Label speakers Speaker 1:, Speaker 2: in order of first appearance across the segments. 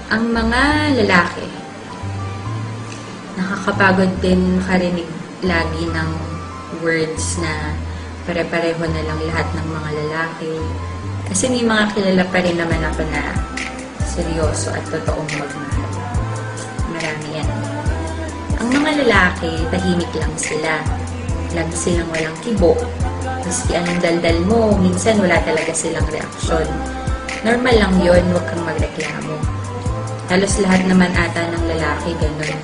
Speaker 1: Ang mga lalaki, nakakapagod din makarinig lagi ng words na pare-pareho na lang lahat ng mga lalaki. Kasi may mga kilala pa rin naman ako na seryoso at totoong magmahal. Marami yan. Ang mga lalaki, tahimik lang sila. Lagi silang walang kibo. Maski anong daldal mo, minsan wala talaga silang reaksyon. Normal lang yon, huwag kang magreklamo. Halos lahat naman ata ng lalaki ganun.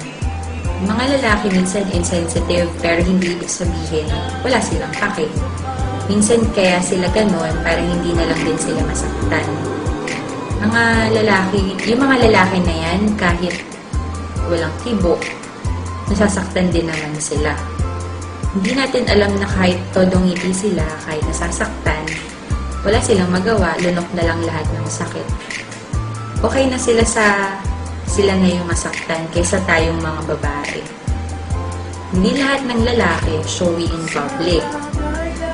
Speaker 1: Mga lalaki minsan insensitive pero hindi ibig sabihin wala silang pake. Minsan kaya sila ganun para hindi na lang din sila masaktan. Yung mga lalaki na yan kahit walang kibo, nasasaktan din naman sila. Hindi natin alam na kahit todong ngiti sila, kahit nasasaktan, wala silang magawa, lunok na lang lahat ng sakit. Okay na sila na yung masaktan kaysa tayong mga babae. Hindi lahat ng lalaki showy in public.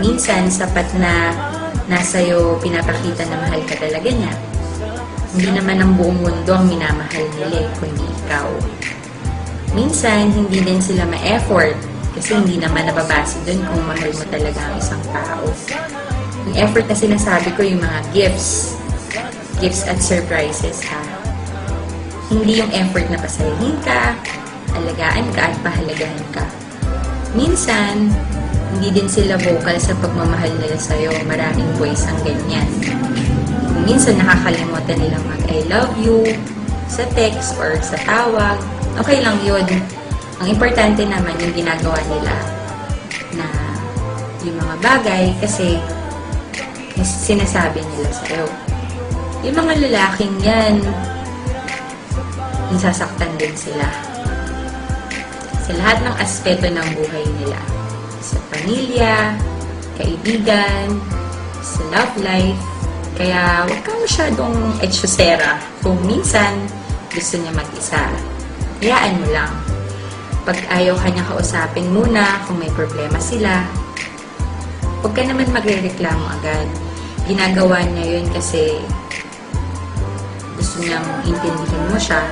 Speaker 1: Minsan, sapat na nasa'yo pinapakita na mahal ka talaga niya. Hindi naman ang buong mundo ang minamahal nila, kundi ikaw. Minsan, hindi din sila ma-effort kasi hindi naman nababase dun kung mahal mo talaga ang isang tao. Yung effort na sinasabi ko, yung mga gifts at surprises, ha? Hindi yung effort na pasayahin ka, alagaan ka at pahalagahan ka. Minsan, hindi din sila vocal sa pagmamahal nila sa'yo. Maraming boys ang ganyan. Minsan nakakalimutan nilang mag-I love you sa text or sa tawag. Okay lang yun. Ang importante naman yung ginagawa nila na yung mga bagay kasi sinasabi nila sa'yo. Yung mga lalaking yan, nasasaktan din sila. Sa lahat ng aspeto ng buhay nila. Sa pamilya, kaibigan, sa love life. Kaya huwag kang masyadong etsyosera. Kung minsan gusto niya mag-isa, hayaan mo lang. Pag ayaw ka niya kausapin muna, kung may problema sila, huwag ka naman magre-reklamo agad. Ginagawa niya yun kasi gusto niyang intindihin mo siya.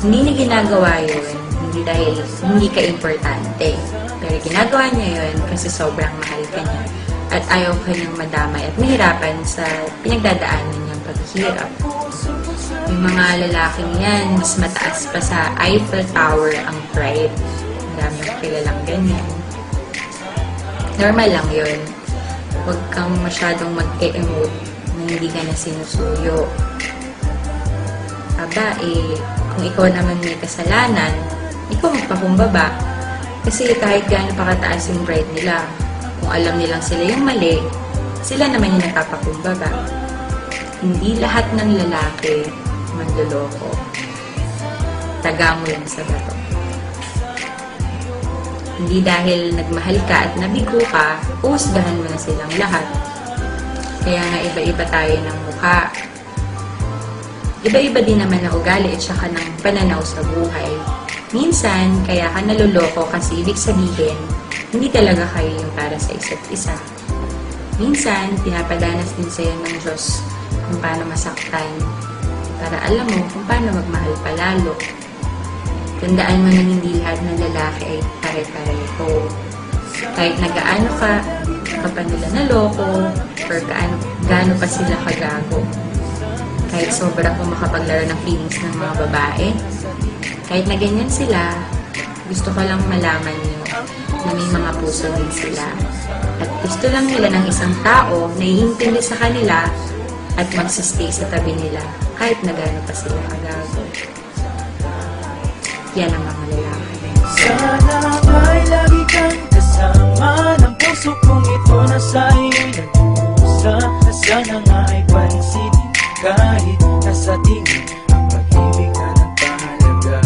Speaker 1: Hindi niya ginagawa yun, hindi dahil hindi ka importante. Pero ginagawa niya yun kasi sobrang mahal ka niya at ayaw ka niyang madamay at mahirapan sa pinagdadaanan niyang paghihirap. Yung mga lalaking yan, mas mataas pa sa Eiffel Tower ang pride. Ang dami yung kilalang ganyan. Normal lang yun. Huwag kang masyadong mag-e-emote na hindi ka na sinusuyo. Aba, kung ikaw naman may kasalanan, ikaw magpakumbaba. Kasi kahit gaano pa kataas yung pride nila, kung alam nilang sila yung mali, sila naman yung nagpapakumbaba. Hindi lahat ng lalaki manloloko. Taga mo yan sa bato. Hindi dahil nagmahal ka at nabigo ka, uhusgahan mo na silang lahat. Kaya nga iba-iba tayo ng mukha. Iba-iba din naman na ugali at saka ng pananaw sa buhay. Minsan, kaya ka naluloko kasi ibig sabihin, hindi talaga kayo yung para sa isa't isa. Minsan, pinapadanas din sa'yo ng Diyos kung paano masaktan para alam mo kung paano magmahal palalo. Tandaan mo na hindi lahat ng lalaki ay pare-pareho. Kahit nagaano ka pa nila naloko, or gaano pa sila kagago. Kahit sobra kung makapaglaro ng feelings ng mga babae, kahit na ganyan sila, gusto ko lang malaman niyo na may mga puso din sila. At gusto lang nila ng isang tao na ihintindi sa kanila at magsistay sa tabi nila kahit na gaano pa sila kagago. Yan ang mga lalaki.
Speaker 2: Sana ay lagi kang kasama ng puso kong ito na sa'yo'y nag-uusa. Na sana nga ay pansinin kahit nasa tingin ang pag-ibig na nagpahalaga.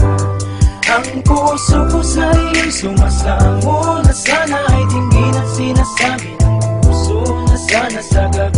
Speaker 2: Ang puso ko sa'yo'y sumasamo na sana ay tingin at sinasabi ng puso na sana sa gabi